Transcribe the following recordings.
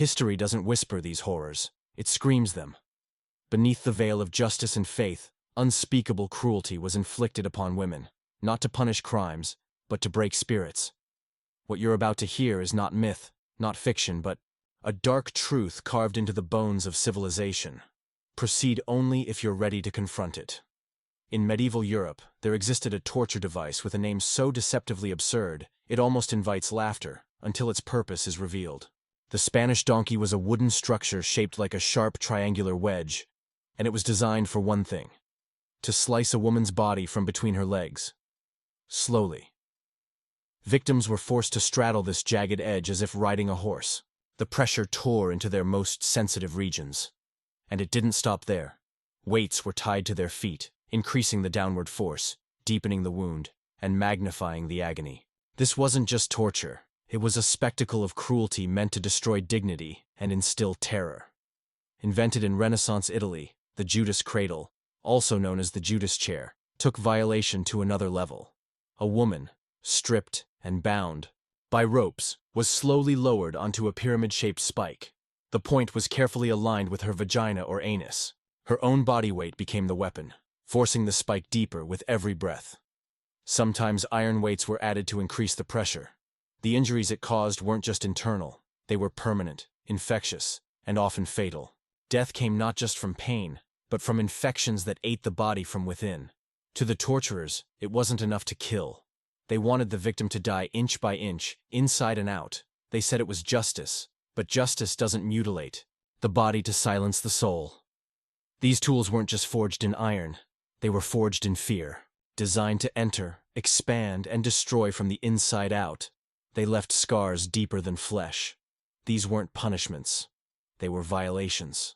History doesn't whisper these horrors, it screams them. Beneath the veil of justice and faith, unspeakable cruelty was inflicted upon women, not to punish crimes, but to break spirits. What you're about to hear is not myth, not fiction, but a dark truth carved into the bones of civilization. Proceed only if you're ready to confront it. In medieval Europe, there existed a torture device with a name so deceptively absurd, it almost invites laughter, until its purpose is revealed. The Spanish donkey was a wooden structure shaped like a sharp triangular wedge, and it was designed for one thing: to slice a woman's body from between her legs. Slowly. Victims were forced to straddle this jagged edge as if riding a horse. The pressure tore into their most sensitive regions. And it didn't stop there. Weights were tied to their feet, increasing the downward force, deepening the wound, and magnifying the agony. This wasn't just torture. It was a spectacle of cruelty meant to destroy dignity and instill terror. Invented in Renaissance Italy, the Judas cradle, also known as the Judas chair, took violation to another level. A woman, stripped and bound by ropes, was slowly lowered onto a pyramid-shaped spike. The point was carefully aligned with her vagina or anus. Her own body weight became the weapon, forcing the spike deeper with every breath. Sometimes iron weights were added to increase the pressure. The injuries it caused weren't just internal, they were permanent, infectious, and often fatal. Death came not just from pain, but from infections that ate the body from within. To the torturers, it wasn't enough to kill. They wanted the victim to die inch by inch, inside and out. They said it was justice, but justice doesn't mutilate the body to silence the soul. These tools weren't just forged in iron, they were forged in fear, designed to enter, expand, and destroy from the inside out. They left scars deeper than flesh. These weren't punishments, they were violations.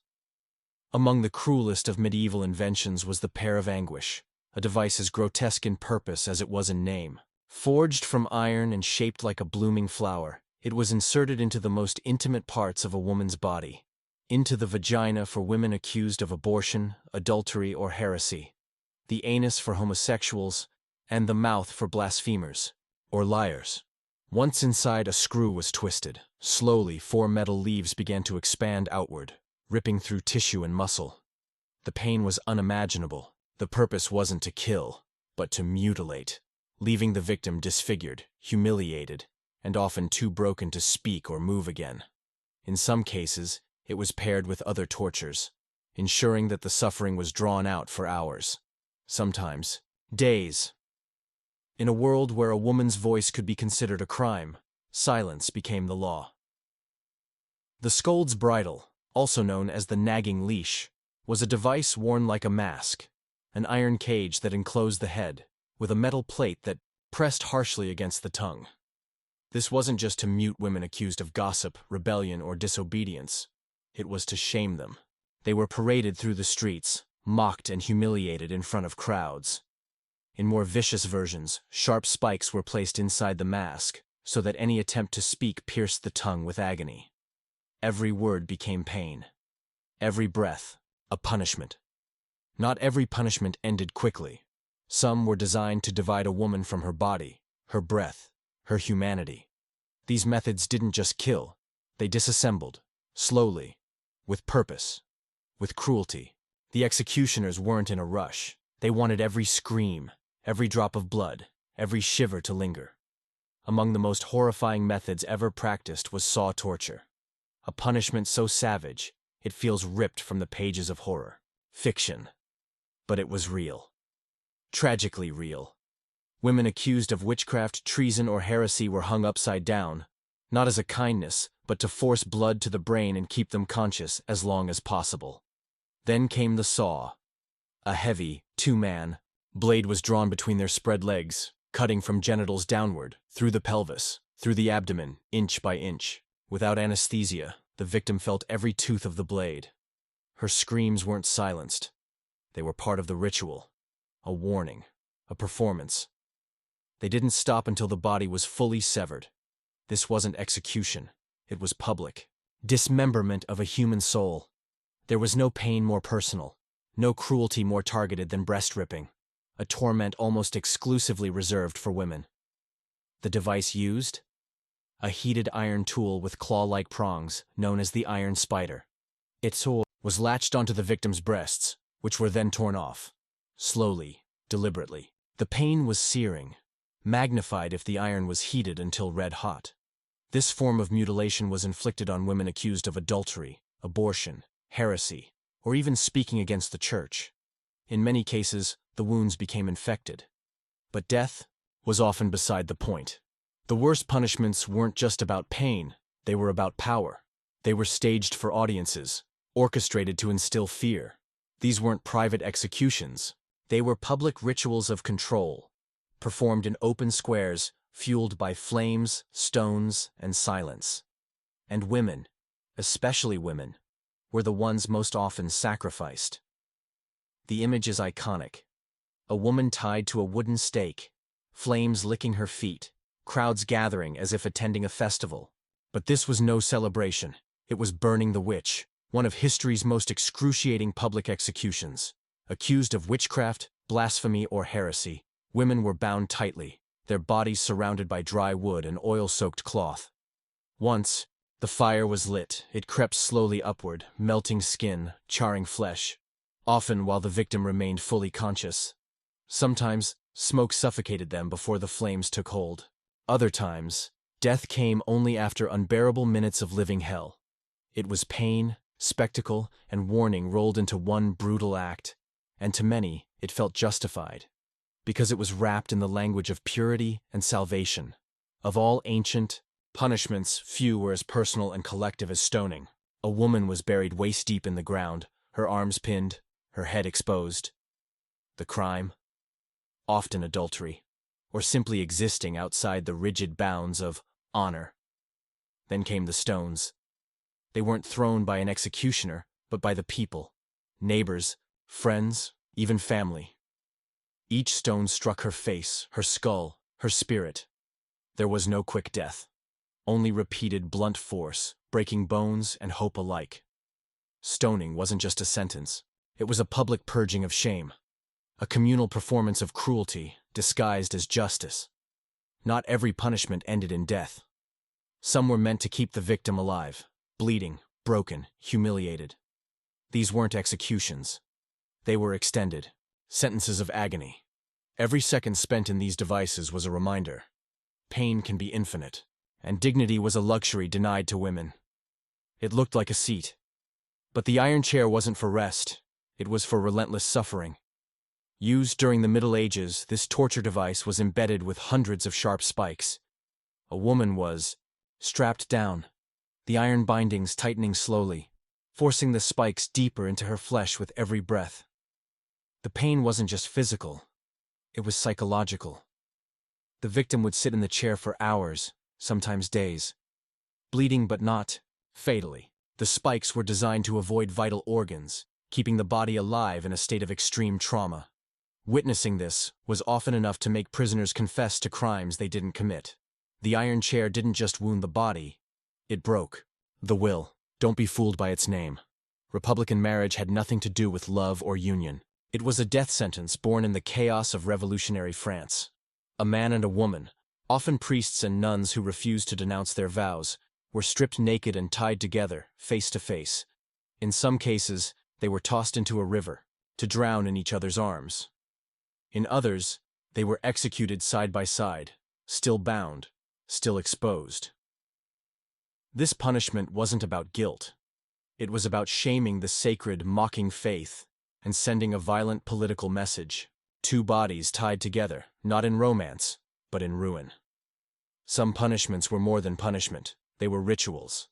Among the cruelest of medieval inventions was the pear of anguish, a device as grotesque in purpose as it was in name. Forged from iron and shaped like a blooming flower, it was inserted into the most intimate parts of a woman's body, into the vagina for women accused of abortion, adultery, or heresy, the anus for homosexuals, and the mouth for blasphemers, or liars. Once inside, a screw was twisted. Slowly, 4 metal leaves began to expand outward, ripping through tissue and muscle. The pain was unimaginable. The purpose wasn't to kill, but to mutilate, leaving the victim disfigured, humiliated, and often too broken to speak or move again. In some cases, it was paired with other tortures, ensuring that the suffering was drawn out for hours, sometimes days. In a world where a woman's voice could be considered a crime, silence became the law. The scold's bridle, also known as the nagging leash, was a device worn like a mask, an iron cage that enclosed the head, with a metal plate that pressed harshly against the tongue. This wasn't just to mute women accused of gossip, rebellion, or disobedience. It was to shame them. They were paraded through the streets, mocked and humiliated in front of crowds. In more vicious versions, sharp spikes were placed inside the mask, so that any attempt to speak pierced the tongue with agony. Every word became pain. Every breath, a punishment. Not every punishment ended quickly. Some were designed to divide a woman from her body, her breath, her humanity. These methods didn't just kill, they disassembled, slowly, with purpose, with cruelty. The executioners weren't in a rush. They wanted every scream, every drop of blood, every shiver to linger. Among the most horrifying methods ever practiced was saw torture, a punishment so savage it feels ripped from the pages of horror. Fiction. But it was real. Tragically real. Women accused of witchcraft, treason, or heresy were hung upside down, not as a kindness, but to force blood to the brain and keep them conscious as long as possible. Then came the saw. A heavy, 2-man blade was drawn between their spread legs, cutting from genitals downward, through the pelvis, through the abdomen, inch by inch. Without anesthesia, the victim felt every tooth of the blade. Her screams weren't silenced. They were part of the ritual, a warning, a performance. They didn't stop until the body was fully severed. This wasn't execution, it was public. Dismemberment of a human soul. There was no pain more personal, no cruelty more targeted than breast ripping, a torment almost exclusively reserved for women. The device used? a heated iron tool with claw-like prongs, known as the iron spider. Its sword was latched onto the victim's breasts, which were then torn off. Slowly, deliberately. The pain was searing, magnified if the iron was heated until red-hot. This form of mutilation was inflicted on women accused of adultery, abortion, heresy, or even speaking against the church. In many cases, the wounds became infected. But death was often beside the point. The worst punishments weren't just about pain, they were about power. They were staged for audiences, orchestrated to instill fear. These weren't private executions. They were public rituals of control, performed in open squares, fueled by flames, stones, and silence. And women, especially women, were the ones most often sacrificed. The image is iconic. A woman tied to a wooden stake, flames licking her feet, crowds gathering as if attending a festival. But this was no celebration. It was burning the witch, one of history's most excruciating public executions. Accused of witchcraft, blasphemy, or heresy, women were bound tightly, their bodies surrounded by dry wood and oil-soaked cloth. Once, the fire was lit, it crept slowly upward, melting skin, charring flesh, often while the victim remained fully conscious. Sometimes, smoke suffocated them before the flames took hold. Other times, death came only after unbearable minutes of living hell. It was pain, spectacle, and warning rolled into one brutal act, and to many, it felt justified, because it was wrapped in the language of purity and salvation. Of all ancient punishments, few were as personal and collective as stoning. A woman was buried waist-deep in the ground, her arms pinned, her head exposed. The crime? Often adultery, or simply existing outside the rigid bounds of honor. Then came the stones. They weren't thrown by an executioner, but by the people, neighbors, friends, even family. Each stone struck her face, her skull, her spirit. There was no quick death, only repeated blunt force, breaking bones and hope alike. Stoning wasn't just a sentence. It was a public purging of shame, a communal performance of cruelty disguised as justice. Not every punishment ended in death. Some were meant to keep the victim alive, bleeding, broken, humiliated. These weren't executions. They were extended sentences of agony. Every second spent in these devices was a reminder. Pain can be infinite, and dignity was a luxury denied to women. It looked like a seat. But the iron chair wasn't for rest. It was for relentless suffering. Used during the Middle Ages, this torture device was embedded with hundreds of sharp spikes. A woman was strapped down, the iron bindings tightening slowly, forcing the spikes deeper into her flesh with every breath. The pain wasn't just physical, it was psychological. The victim would sit in the chair for hours, sometimes days, bleeding but not fatally. The spikes were designed to avoid vital organs, keeping the body alive in a state of extreme trauma. Witnessing this was often enough to make prisoners confess to crimes they didn't commit. The iron chair didn't just wound the body, it broke the will. Don't be fooled by its name. Republican marriage had nothing to do with love or union. It was a death sentence born in the chaos of revolutionary France. A man and a woman, often priests and nuns who refused to denounce their vows, were stripped naked and tied together, face to face. In some cases, they were tossed into a river, to drown in each other's arms. In others, they were executed side by side, still bound, still exposed. This punishment wasn't about guilt. It was about shaming the sacred, mocking faith and sending a violent political message. Two bodies tied together, not in romance, but in ruin. Some punishments were more than punishment. They were rituals.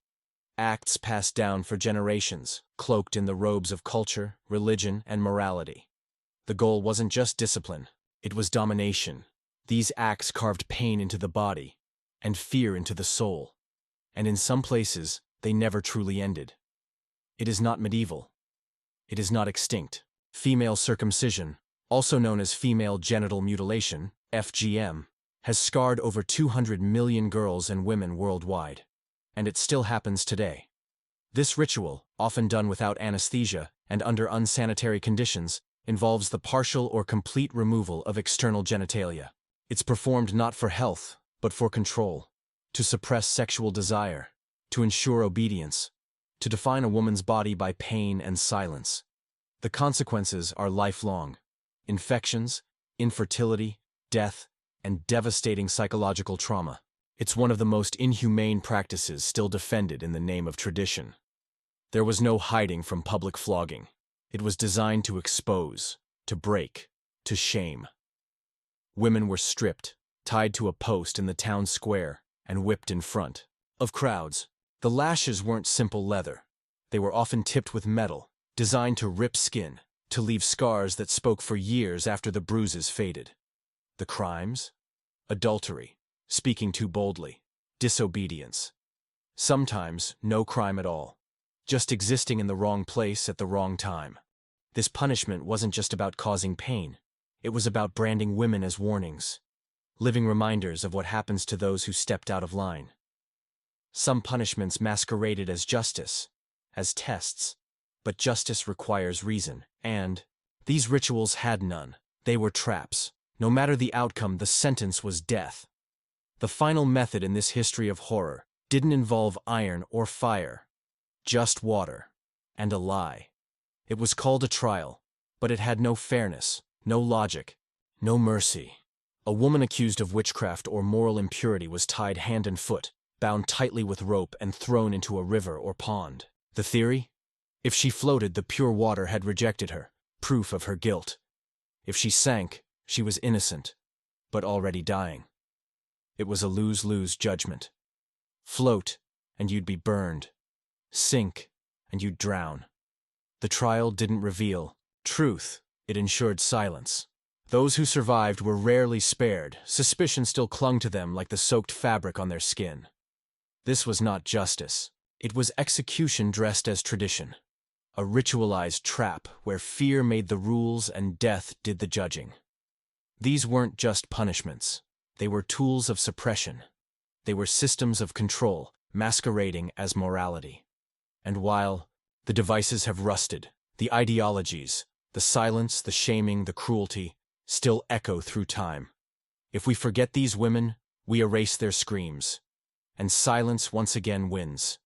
Acts passed down for generations, cloaked in the robes of culture, religion, and morality. The goal wasn't just discipline, it was domination. These acts carved pain into the body, and fear into the soul. And in some places, they never truly ended. It is not medieval. It is not extinct. Female circumcision, also known as female genital mutilation, FGM, has scarred over 200 million girls and women worldwide. And it still happens today. This ritual, often done without anesthesia and under unsanitary conditions, involves the partial or complete removal of external genitalia. It's performed not for health, but for control. to suppress sexual desire, to ensure obedience, to define a woman's body by pain and silence. The consequences are lifelong: infections, infertility, death, and devastating psychological trauma. It's one of the most inhumane practices still defended in the name of tradition. There was no hiding from public flogging. It was designed to expose, to break, to shame. Women were stripped, tied to a post in the town square, and whipped in front of crowds. The lashes weren't simple leather. They were often tipped with metal, designed to rip skin, to leave scars that spoke for years after the bruises faded. The crimes? Adultery, speaking too boldly, disobedience. Sometimes no crime at all, just existing in the wrong place at the wrong time. This punishment wasn't just about causing pain. It was about branding women as warnings, living reminders of what happens to those who stepped out of line. Some punishments masqueraded as justice, as tests, but justice requires reason, and these rituals had none. They were traps. No matter the outcome, the sentence was death. The final method in this history of horror didn't involve iron or fire, just water and a lie. It was called a trial, but it had no fairness, no logic, no mercy. A woman accused of witchcraft or moral impurity was tied hand and foot, bound tightly with rope and thrown into a river or pond. The theory? If she floated, the pure water had rejected her, proof of her guilt. If she sank, she was innocent, but already dying. It was a lose-lose judgment. Float, and you'd be burned. Sink, and you'd drown. The trial didn't reveal truth, it ensured silence. Those who survived were rarely spared. Suspicion still clung to them like the soaked fabric on their skin. This was not justice. It was execution dressed as tradition. A ritualized trap where fear made the rules and death did the judging. These weren't just punishments. They were tools of suppression. They were systems of control, masquerading as morality. And while the devices have rusted, the ideologies, the silence, the shaming, the cruelty, still echo through time. If we forget these women, we erase their screams. And silence once again wins.